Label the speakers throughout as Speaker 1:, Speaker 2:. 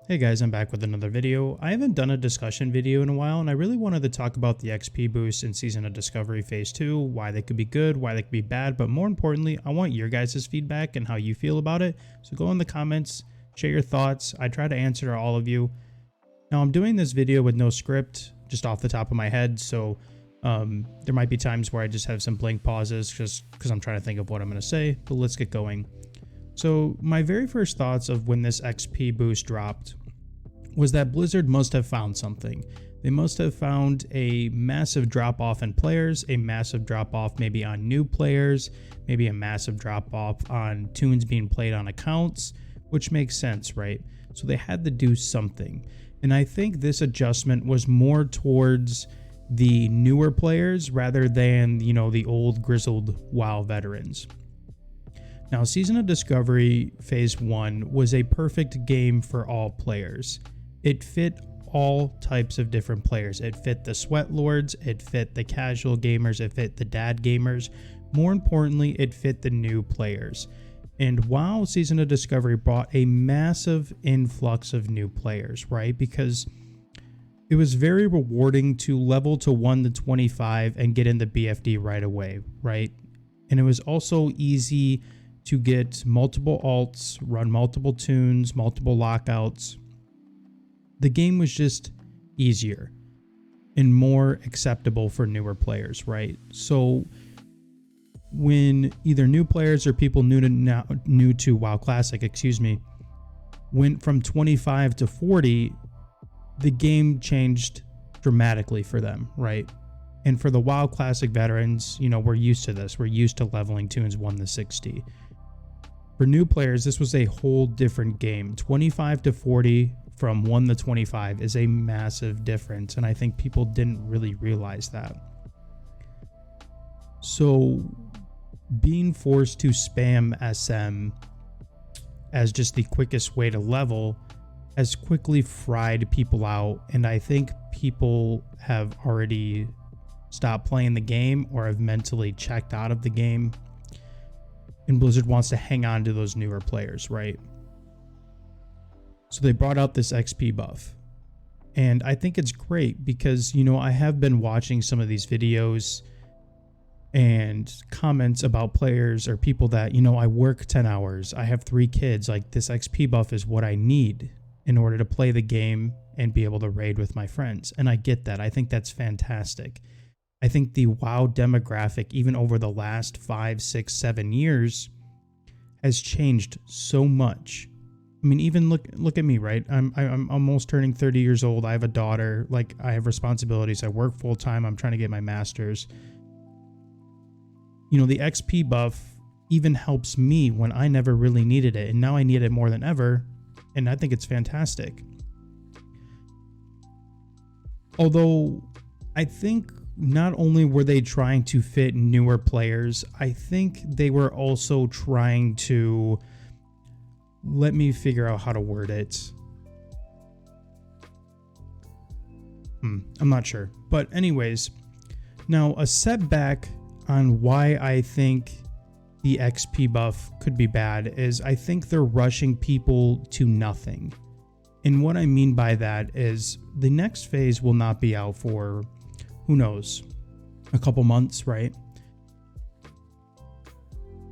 Speaker 1: Hey guys, I'm back with another video. I haven't done a discussion video in a while, and I really wanted to talk about the XP boosts in Season of Discovery Phase 2, why they could be good, why they could be bad, but more importantly, I want your guys' feedback and how you feel about it. So go in the comments, share your thoughts. I try to answer to all of you. Now I'm doing this video with no script, just off the top of my head, so there might be times where I just have some blank pauses just because I'm trying to think of what I'm going to say, but let's get going. So my very first thoughts of when this XP boost dropped was that Blizzard must have found something. They must have found a massive drop off in players, a massive drop off maybe on new players, maybe a massive drop off on tunes being played on accounts, which makes sense, right? So they had to do something. And I think this adjustment was more towards the newer players rather than, the old grizzled WoW veterans. Now, Season of Discovery Phase 1 was a perfect game for all players. It fit all types of different players. It fit the sweat lords, it fit the casual gamers, it fit the dad gamers. More importantly, it fit the new players. And WoW Season of Discovery brought a massive influx of new players, right? Because it was very rewarding to level to 1 to 25 and get into BFD right away, right? And it was also easy to get multiple alts, run multiple tunes, multiple lockouts. The game was just easier and more acceptable for newer players, right? So when either new players or people new to WoW Classic, went from 25 to 40, the game changed dramatically for them, right? And for the WoW Classic veterans, we're used to this. We're used to leveling tunes 1 to 60. For new players, this was a whole different game. 25 to 40 from 1 to 25 is a massive difference, and I think people didn't really realize that. So being forced to spam SM as just the quickest way to level has quickly fried people out, and I think people have already stopped playing the game or have mentally checked out of the game. And Blizzard wants to hang on to those newer players, right? So they brought out this XP buff. And I think it's great because, I have been watching some of these videos and comments about players or people that, I work 10 hours, I have 3 kids, like this XP buff is what I need in order to play the game and be able to raid with my friends. And I get that. I think that's fantastic. I think the WoW demographic, even over the last 5, 6, 7 years, has changed so much. I mean, even look at me, right? I'm almost turning 30 years old. I have a daughter. Like, I have responsibilities. I work full time. I'm trying to get my master's. The XP buff even helps me when I never really needed it, and now I need it more than ever, and I think it's fantastic. Although, I think not only were they trying to fit newer players, I think they were also trying to, let me figure out how to word it. I'm not sure. But anyways, now a setback on why I think the XP buff could be bad is I think they're rushing people to nothing. And what I mean by that is the next phase will not be out for, who knows, a couple months, right?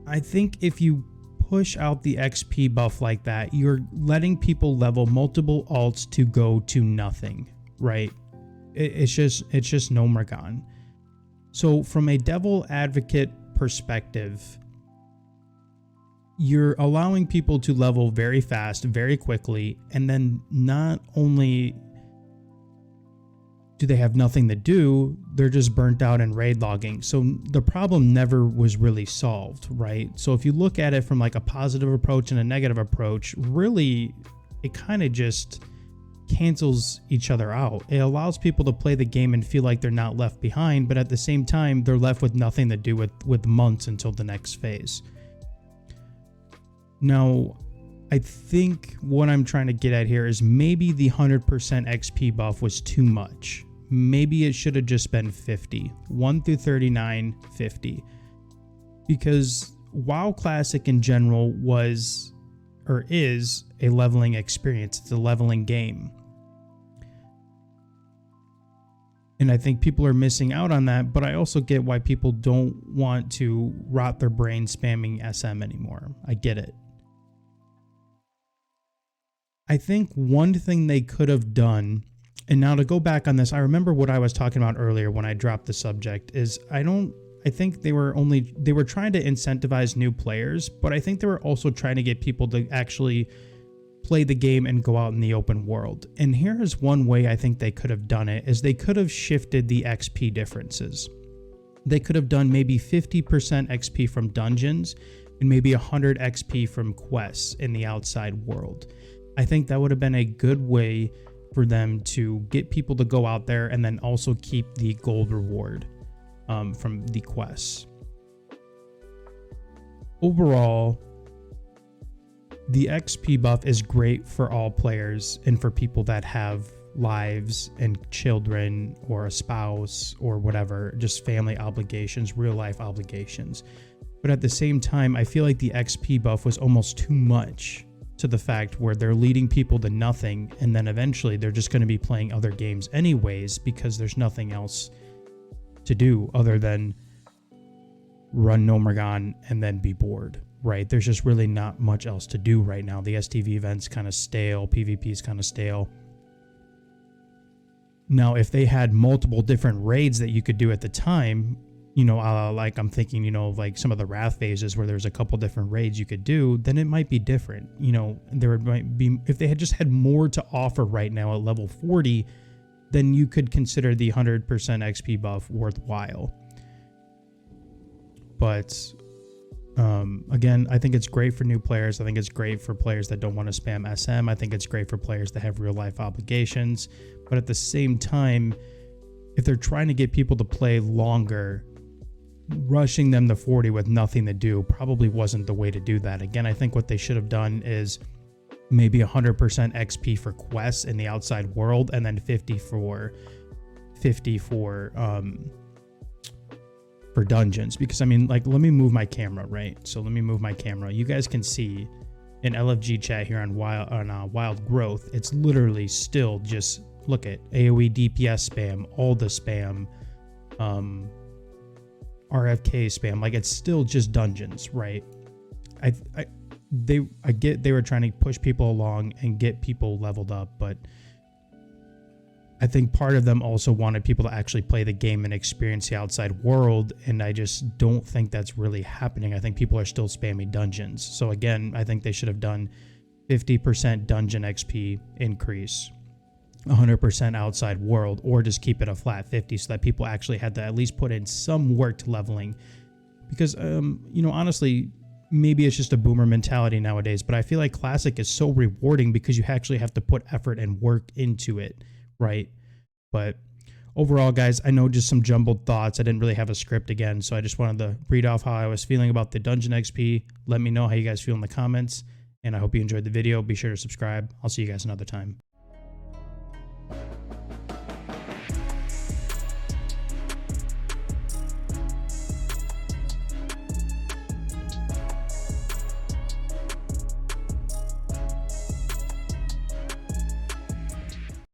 Speaker 1: I think if you push out the XP buff like that, you're letting people level multiple alts to go to nothing, right? It's just no more gone. So from a devil advocate perspective, you're allowing people to level very fast, very quickly, and then not only do they have nothing to do, they're just burnt out in raid logging. So the problem never was really solved, right? So if you look at it from like a positive approach and a negative approach, really it kind of just cancels each other out. It allows people to play the game and feel like they're not left behind, but at the same time, they're left with nothing to do with months until the next phase. Now, I think what I'm trying to get at here is maybe the 100% XP buff was too much. Maybe it should have just been 50. 1 through 39, 50. Because WoW Classic in general was or is a leveling experience. It's a leveling game. And I think people are missing out on that, but I also get why people don't want to rot their brain spamming SM anymore. I get it. I think one thing they could have done, and now to go back on this, I remember what I was talking about earlier when I dropped the subject, is I think they were trying to incentivize new players, but I think they were also trying to get people to actually play the game and go out in the open world. And here is one way I think they could have done it, is they could have shifted the XP differences. They could have done maybe 50% XP from dungeons and maybe 100 XP from quests in the outside world. I think that would have been a good way for them to get people to go out there and then also keep the gold reward from the quests. Overall, the XP buff is great for all players and for people that have lives and children or a spouse or whatever, just family obligations, real life obligations. But at the same time, I feel like the XP buff was almost too much, to the fact where they're leading people to nothing, and then eventually they're just going to be playing other games anyways because there's nothing else to do other than run Nomergon and then be bored, right? There's just really not much else to do right now. The STV event's kind of stale, PvP is kind of stale. Now, if they had multiple different raids that you could do at the time, you know, like I'm thinking, you know, like some of the Wrath phases where there's a couple different raids you could do, then it might be different. You know, might be, if they had just had more to offer right now at level 40, then you could consider the 100% XP buff worthwhile. But again, I think it's great for new players. I think it's great for players that don't want to spam SM. I think it's great for players that have real life obligations. But at the same time, if they're trying to get people to play longer, rushing them to 40 with nothing to do probably wasn't the way to do that. Again, I think what they should have done is maybe 100% XP for quests in the outside world, and then 50 for dungeons. Because I mean, like, let me move my camera, right? So let me move my camera. You guys can see in LFG chat here on Wild Growth, it's literally still just, look at AoE DPS spam, all the spam, RFK spam, like it's still just dungeons, right? I get they were trying to push people along and get people leveled up, but I think part of them also wanted people to actually play the game and experience the outside world, and I just don't think that's really happening. I think people are still spamming dungeons. So again, I think they should have done 50% dungeon XP increase, 100% outside world, or just keep it a flat 50 so that people actually had to at least put in some work to leveling. Because you know, honestly, maybe it's just a boomer mentality nowadays, but I feel like Classic is so rewarding because you actually have to put effort and work into it, right? But overall, guys, I know just some jumbled thoughts. I didn't really have a script again, so I just wanted to read off how I was feeling about the dungeon XP. Let me know how you guys feel in the comments, and I hope you enjoyed the video. Be sure to subscribe. I'll see you guys another time.